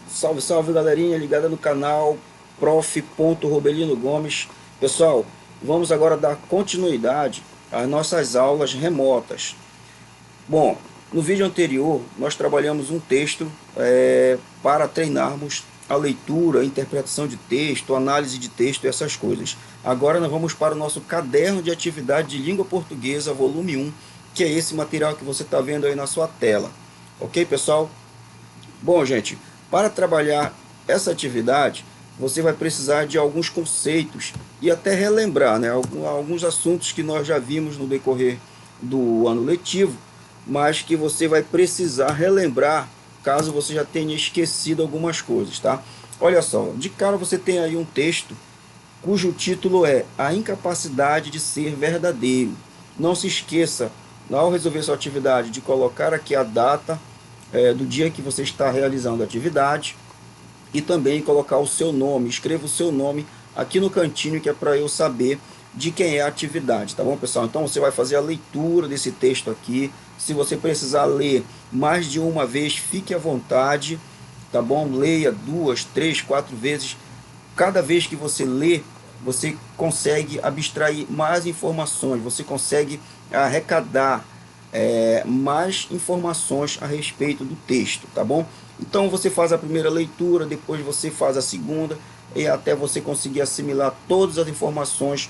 Salve, salve galerinha ligada no canal Prof. Robelino Gomes. Pessoal, vamos agora dar continuidade às nossas aulas remotas. Bom, no vídeo anterior nós trabalhamos um texto para treinarmos a leitura, a interpretação de texto, análise de texto e essas coisas. Agora nós vamos para o nosso caderno de atividade de língua portuguesa, volume 1, que é esse material que você está vendo aí na sua tela. Ok, pessoal? Bom, gente, para trabalhar essa atividade, você vai precisar de alguns conceitos e até relembrar, né, alguns assuntos que nós já vimos no decorrer do ano letivo, mas que você vai precisar relembrar caso você já tenha esquecido algumas coisas, tá? Olha só, de cara você tem aí um texto cujo título é A Incapacidade de Ser Verdadeiro. Não se esqueça, ao resolver sua atividade, de colocar aqui a data do dia que você está realizando a atividade e também colocar o seu nome. Escreva o seu nome aqui no cantinho, que é para eu saber de quem é a atividade, tá bom, pessoal? Então você vai fazer a leitura desse texto aqui. Se você precisar ler mais de uma vez, fique à vontade, tá bom? Leia 2, 3, 4 vezes. Cada vez que você lê, você consegue abstrair mais informações, você consegue arrecadar mais informações a respeito do texto, tá bom? Então você faz a primeira leitura, depois você faz a segunda, e até você conseguir assimilar todas as informações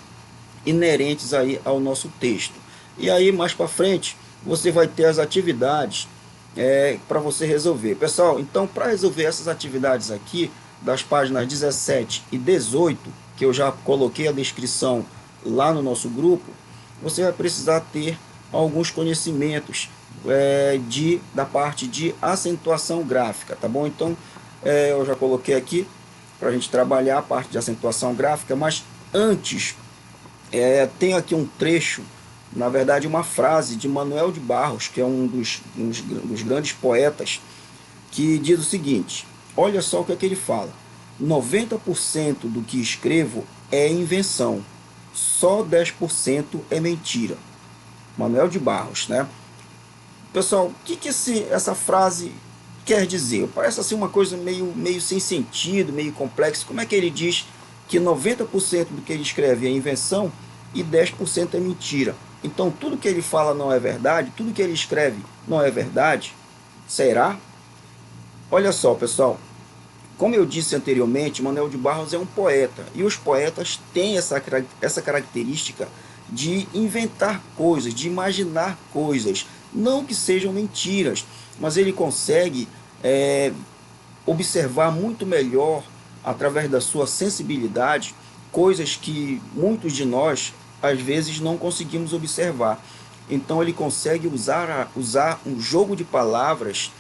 inerentes aí ao nosso texto. E aí mais para frente você vai ter as atividades para você resolver. Pessoal, então para resolver essas atividades aqui, das páginas 17 e 18, que eu já coloquei a descrição lá no nosso grupo, você vai precisar ter alguns conhecimentos da parte de acentuação gráfica, tá bom? Então, eu já coloquei aqui para a gente trabalhar a parte de acentuação gráfica, mas antes, tem aqui um trecho, na verdade uma frase de Manuel de Barros, que é um dos grandes poetas, que diz o seguinte: olha só o que é que ele fala: 90% do que escrevo é invenção, só 10% é mentira. Manuel de Barros, né? Pessoal, o que essa frase quer dizer? Parece assim uma coisa meio sem sentido, meio complexo. Como é que ele diz que 90% do que ele escreve é invenção e 10% é mentira? Então tudo que ele fala não é verdade? Tudo que ele escreve não é verdade? Será? Olha só, pessoal, como eu disse anteriormente, Manuel de Barros é um poeta, e os poetas têm essa característica de inventar coisas, de imaginar coisas, não que sejam mentiras, mas ele consegue observar muito melhor, através da sua sensibilidade, coisas que muitos de nós, às vezes, não conseguimos observar. Então ele consegue usar um jogo de palavras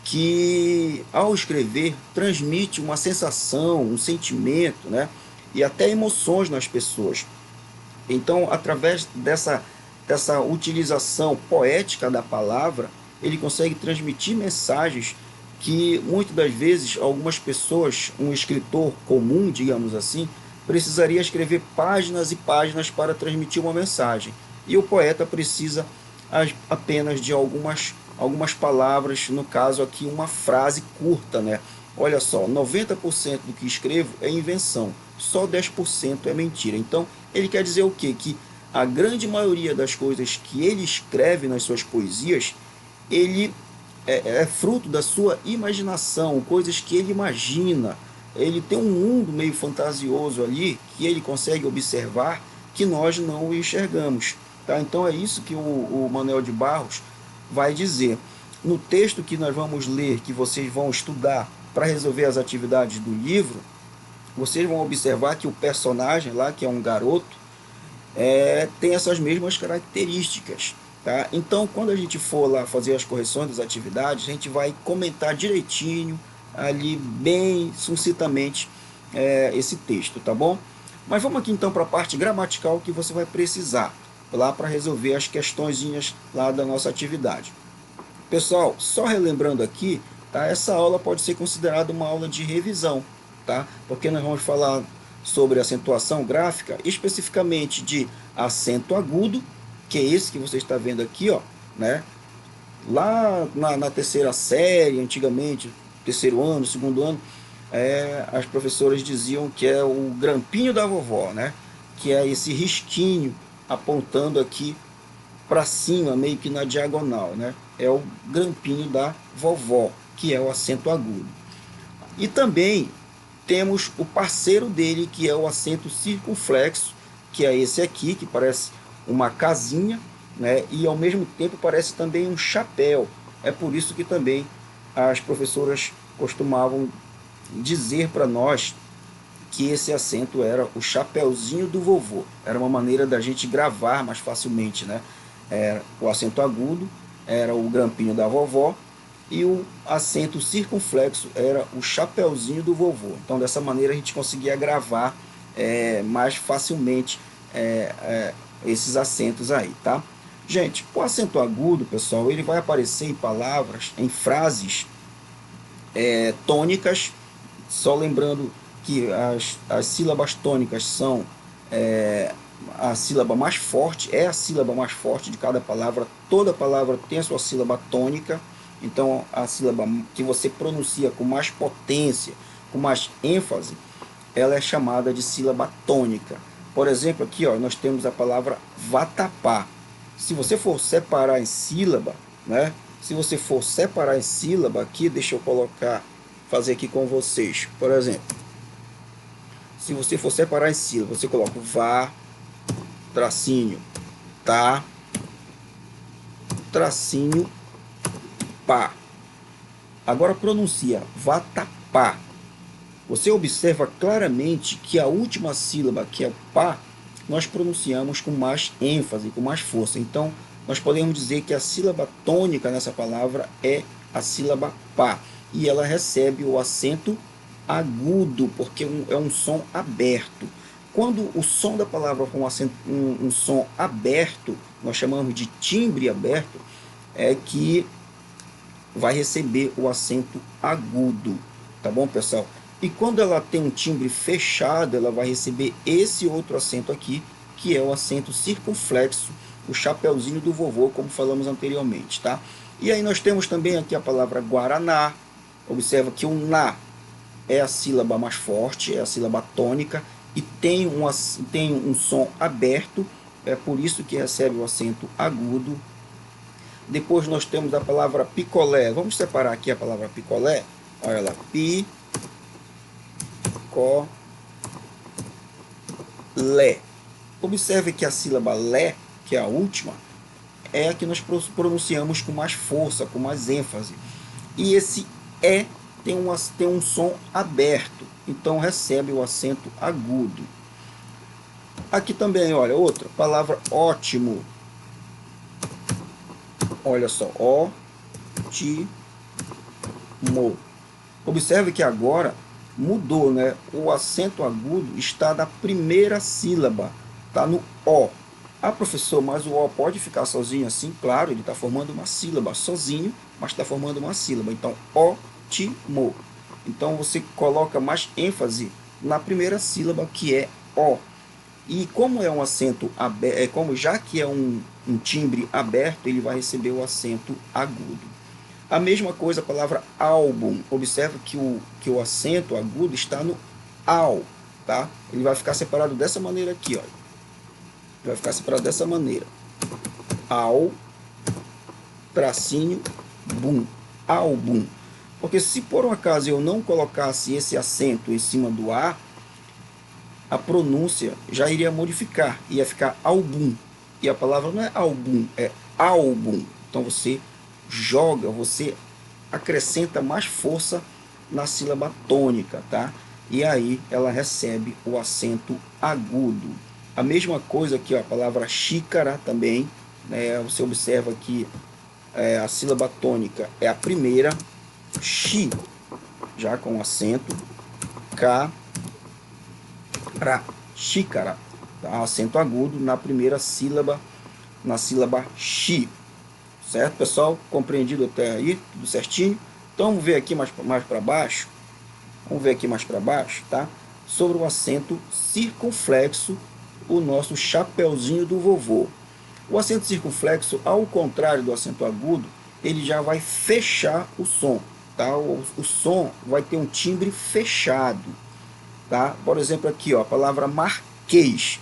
que, ao escrever, transmite uma sensação, um sentimento, né? E até emoções nas pessoas. Então, através dessa utilização poética da palavra, ele consegue transmitir mensagens que, muitas das vezes, algumas pessoas, um escritor comum, digamos assim, precisaria escrever páginas e páginas para transmitir uma mensagem. E o poeta precisa apenas de algumas palavras, no caso aqui uma frase curta, né? Olha só, 90% do que escrevo é invenção, só 10% é mentira. Então, ele quer dizer o quê? Que a grande maioria das coisas que ele escreve nas suas poesias, ele é fruto da sua imaginação, coisas que ele imagina. Ele tem um mundo meio fantasioso ali que ele consegue observar, que nós não enxergamos. Tá? Então é isso que o Manuel de Barros vai dizer. No texto que nós vamos ler, que vocês vão estudar para resolver as atividades do livro, vocês vão observar que o personagem lá, que é um garoto, tem essas mesmas características. Tá? Então, quando a gente for lá fazer as correções das atividades, a gente vai comentar direitinho, ali bem sucintamente, esse texto, tá bom? Mas vamos aqui então para a parte gramatical que você vai precisar lá para resolver as questõezinhas lá da nossa atividade. Pessoal, só relembrando aqui, tá? Essa aula pode ser considerada uma aula de revisão, tá? Porque nós vamos falar sobre acentuação gráfica, especificamente de acento agudo, que é esse que você está vendo aqui, ó, né? Lá na terceira série, antigamente, terceiro ano, segundo ano, as professoras diziam que é o grampinho da vovó, né? Que é esse risquinho apontando aqui para cima, meio que na diagonal, né? É o grampinho da vovó, que é o acento agudo. E também temos o parceiro dele, que é o acento circunflexo, que é esse aqui, que parece uma casinha, né? E ao mesmo tempo parece também um chapéu. É por isso que também as professoras costumavam dizer para nós que esse acento era o chapeuzinho do vovô. Era uma maneira da gente gravar mais facilmente, né? O acento agudo era o grampinho da vovó e o acento circunflexo era o chapeuzinho do vovô. Então, dessa maneira, a gente conseguia gravar mais facilmente esses acentos aí, tá? Gente, o acento agudo, pessoal, ele vai aparecer em palavras, em frases tônicas, só lembrando que as sílabas tônicas são a sílaba mais forte, é a sílaba mais forte de cada palavra. Toda palavra tem a sua sílaba tônica, então a sílaba que você pronuncia com mais potência, com mais ênfase, ela é chamada de sílaba tônica. Por exemplo, aqui ó, nós temos a palavra vatapá. Se você for separar em sílaba, né? Se você for separar em sílaba aqui, deixa eu colocar, fazer aqui com vocês. Por exemplo, se você for separar em sílaba, você coloca vá, tracinho, tá, tracinho, pá. Agora pronuncia vatapá. Você observa claramente que a última sílaba, que é o pá, nós pronunciamos com mais ênfase, com mais força. Então, nós podemos dizer que a sílaba tônica nessa palavra é a sílaba pá. E ela recebe o acento agudo, porque é um som aberto. Quando o som da palavra for um som aberto, nós chamamos de timbre aberto, é que vai receber o acento agudo. Tá bom, pessoal? E quando ela tem um timbre fechado, ela vai receber esse outro acento aqui, que é o acento circunflexo, o chapeuzinho do vovô, como falamos anteriormente, tá? E aí nós temos também aqui a palavra guaraná. Observa que o na é a sílaba mais forte, é a sílaba tônica, e tem um som aberto, é por isso que recebe o acento agudo. Depois nós temos a palavra picolé. Vamos separar aqui a palavra picolé. Olha lá, lé. Observe que a sílaba lé, que é a última, é a que nós pronunciamos com mais força, com mais ênfase. E esse tem um som aberto, então recebe o acento agudo. Aqui também, olha, outra palavra ótimo. Olha só, ótimo. Observe que agora mudou, né? O acento agudo está na primeira sílaba, está no O. Ah, professor, mas o O pode ficar sozinho assim? Claro, ele está formando uma sílaba sozinho, mas está formando uma sílaba. Então, ótimo. Então, você coloca mais ênfase na primeira sílaba, que é O. E como é um acento aberto, já que é um timbre aberto, ele vai receber o acento agudo. A mesma coisa a palavra álbum. Observa que o acento agudo está no ao, tá? Ele vai ficar separado dessa maneira aqui, ó. Vai ficar separado dessa maneira. Ao, tracinho, bum. Álbum. Porque se por um acaso eu não colocasse esse acento em cima do A, a pronúncia já iria modificar. Ia ficar álbum. E a palavra não é álbum, é álbum. Então você joga, você acrescenta mais força na sílaba tônica, tá? E aí ela recebe o acento agudo. A mesma coisa aqui, ó, a palavra xícara também, né? Você observa que a sílaba tônica é a primeira, xi, já com acento, ca, ra, xícara, tá? Acento agudo na primeira sílaba, na sílaba xi. Certo, pessoal? Compreendido até aí? Tudo certinho? Então, vamos ver aqui mais para baixo. Vamos ver aqui mais para baixo, tá? Sobre o acento circunflexo, o nosso chapeuzinho do vovô. O acento circunflexo, ao contrário do acento agudo, ele já vai fechar o som. tá? O som vai ter um timbre fechado, tá? Por exemplo, aqui, ó, a palavra marquês.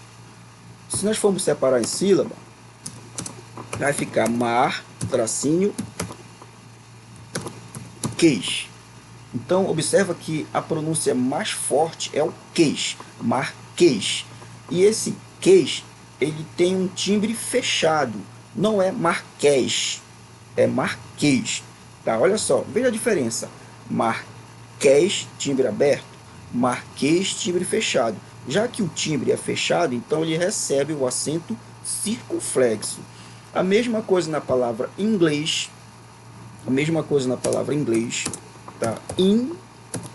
Se nós formos separar em sílaba, vai ficar mar, tracinho, queijo. Então, observa que a pronúncia mais forte é o queijo, marquês. E esse queijo, ele tem um timbre fechado, não é marquês, é marquês. Tá? Olha só, veja a diferença. Marquês, timbre aberto, marquês, timbre fechado. Já que o timbre é fechado, então ele recebe o acento circunflexo. A mesma coisa na palavra inglês, a mesma coisa na palavra inglês, tá? In,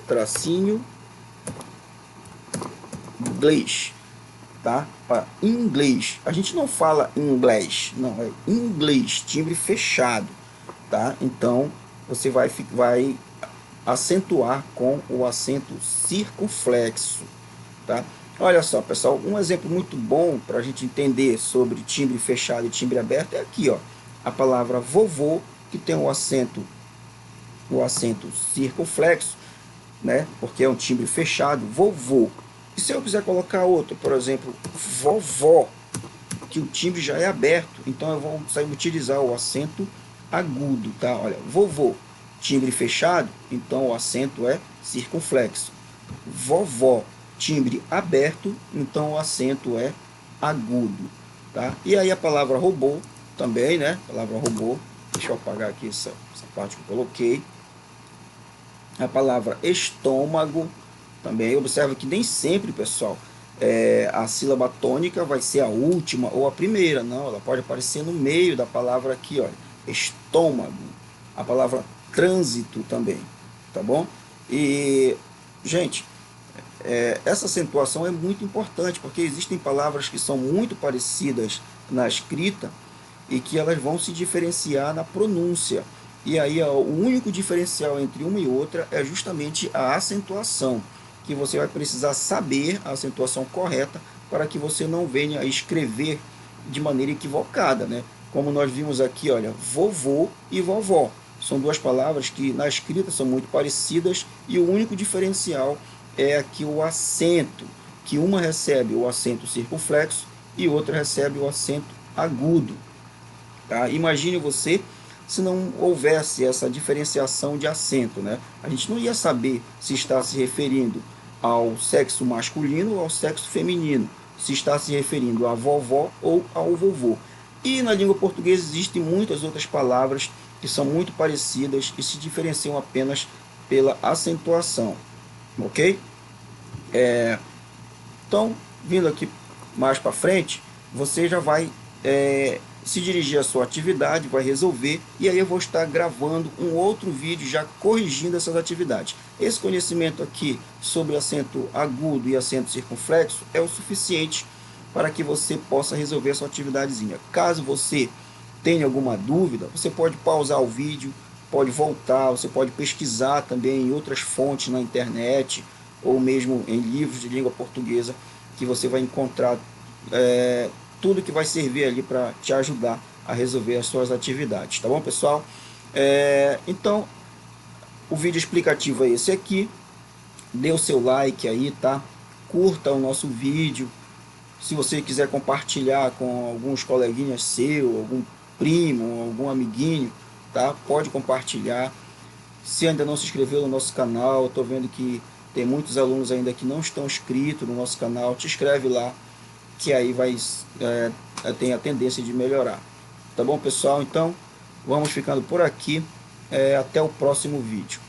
tracinho, inglês, tá? Para inglês. A gente não fala inglês, não, é inglês, timbre fechado, tá? Então, você vai acentuar com o acento circunflexo, tá? Olha só, pessoal, um exemplo muito bom para a gente entender sobre timbre fechado e timbre aberto é aqui, ó, a palavra vovô, que tem o acento circunflexo, né? Porque é um timbre fechado, vovô. E se eu quiser colocar outro, por exemplo, vovó, que o timbre já é aberto, então eu vou utilizar o acento agudo, tá? Olha, vovô, timbre fechado, então o acento é circunflexo. Vovó, timbre aberto, então o acento é agudo, tá? E aí a palavra robô também, né? A palavra robô, deixa eu apagar aqui essa parte que eu coloquei. A palavra estômago também, observa que nem sempre, pessoal, a sílaba tônica vai ser a última ou a primeira, não, ela pode aparecer no meio da palavra aqui, olha, estômago. A palavra trânsito também, tá bom? E, gente, essa acentuação é muito importante, porque existem palavras que são muito parecidas na escrita e que elas vão se diferenciar na pronúncia. E aí o único diferencial entre uma e outra é justamente a acentuação, que você vai precisar saber a acentuação correta para que você não venha a escrever de maneira equivocada, né? Como nós vimos aqui, olha, vovô e vovó. São duas palavras que na escrita são muito parecidas e o único diferencial é aqui o acento, que uma recebe o acento circunflexo e outra recebe o acento agudo. Tá? Imagine você se não houvesse essa diferenciação de acento, né? A gente não ia saber se está se referindo ao sexo masculino ou ao sexo feminino, se está se referindo à vovó ou ao vovô. E na língua portuguesa existem muitas outras palavras que são muito parecidas e se diferenciam apenas pela acentuação, ok? Então, vindo aqui mais para frente, você já vai se dirigir à sua atividade, vai resolver, e aí eu vou estar gravando um outro vídeo já corrigindo essas atividades. Esse conhecimento aqui sobre acento agudo e acento circunflexo é o suficiente para que você possa resolver a sua atividadezinha. Caso você tenha alguma dúvida, você pode pausar o vídeo, pode voltar, você pode pesquisar também em outras fontes na internet, ou mesmo em livros de língua portuguesa, que você vai encontrar tudo que vai servir ali para te ajudar a resolver as suas atividades, tá bom, pessoal? Então, o vídeo explicativo é esse aqui. Dê o seu like aí, tá? Curta o nosso vídeo. Se você quiser compartilhar com alguns coleguinhas seu, algum primo, algum amiguinho, tá? Pode compartilhar. Se ainda não se inscreveu no nosso canal, eu estou vendo que tem muitos alunos ainda que não estão inscritos no nosso canal, te inscreve lá, que aí tem a tendência de melhorar. Tá bom, pessoal? Então, vamos ficando por aqui. Até o próximo vídeo.